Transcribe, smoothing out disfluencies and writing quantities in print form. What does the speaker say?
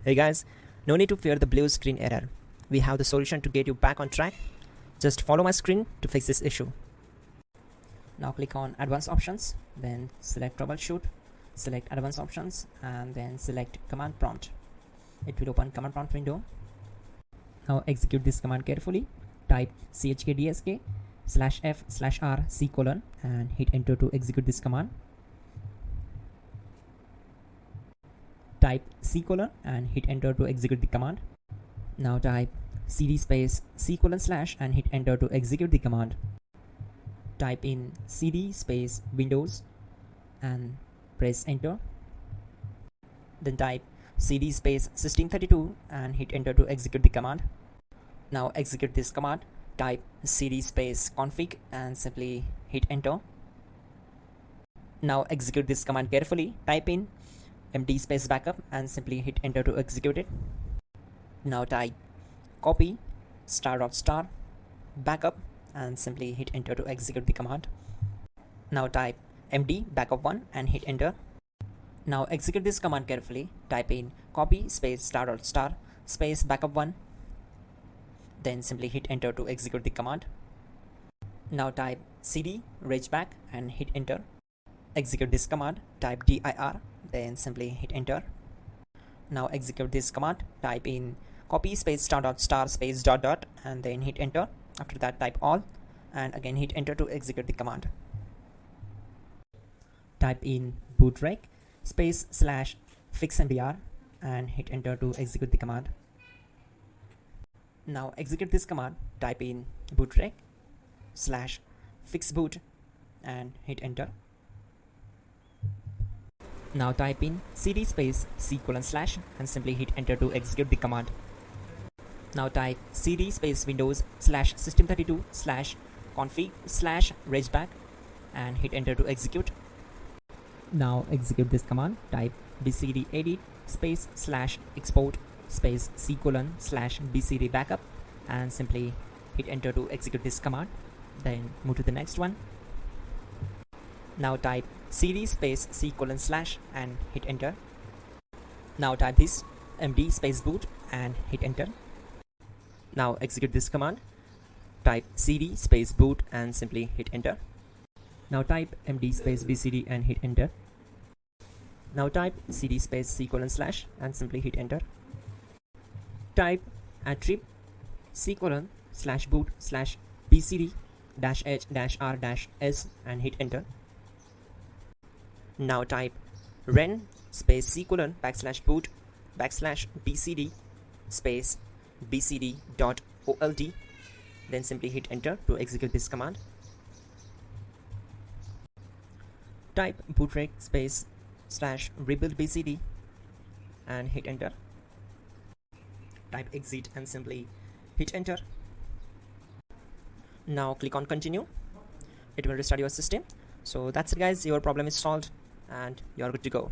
Hey guys, no need to fear the blue screen error. We have the solution to get you back on track. Just follow my screen to fix this issue. Now click on Advanced Options, then select Troubleshoot, select Advanced Options, and then select Command Prompt. It will open Command Prompt window. Now execute this command carefully. Type chkdsk/f/r:/c: and hit enter to execute this command. Type C: and hit enter to execute the command. Now type cd space C: / and hit enter to execute the command. Type in cd space Windows and press enter. Then type cd space System32 and hit enter to execute the command. Now execute this command. Type cd space config and simply hit enter. Now execute this command carefully. Type in md space backup and simply hit enter to execute it. Now type copy *** backup and simply hit enter to execute the command. Now type md backup1 and hit enter. Now execute this command carefully. Type in copy space ** space backup1, then simply hit enter to execute the command. Now type cd regback and hit enter. Execute this command. Type dir, then simply hit enter. Now execute this command. Type in copy space ** space ... and then hit enter. After that type all and again hit enter to execute the command. Type in bootrec space /fixmdr and hit enter to execute the command. Now execute this command. Type in bootrec /fixboot and hit enter. Now type in cd space C: / and simply hit enter to execute the command. Now type cd space Windows /System32 /config /regback and hit enter to execute. Now execute this command. Type bcd edit space /export space C: / bcd backup and simply hit enter to execute this command. Then move to the next one. Now type cd space C: / and hit enter. Now type this md space boot and hit enter. Now execute this command. Type cd space boot and simply hit enter. Now type md space bcd and hit enter. Now type cd space C: / and simply hit enter. Type attrib C: / boot /bcd -h-r-s and hit enter. Now type ren space C: / boot /bcd space bcd.old, then simply hit enter to execute this command. Type bootrec space /rebuild bcd and hit enter. Type exit and simply hit enter. Now click on continue. It will restart your system. So that's it guys, your problem is solved and you're good to go.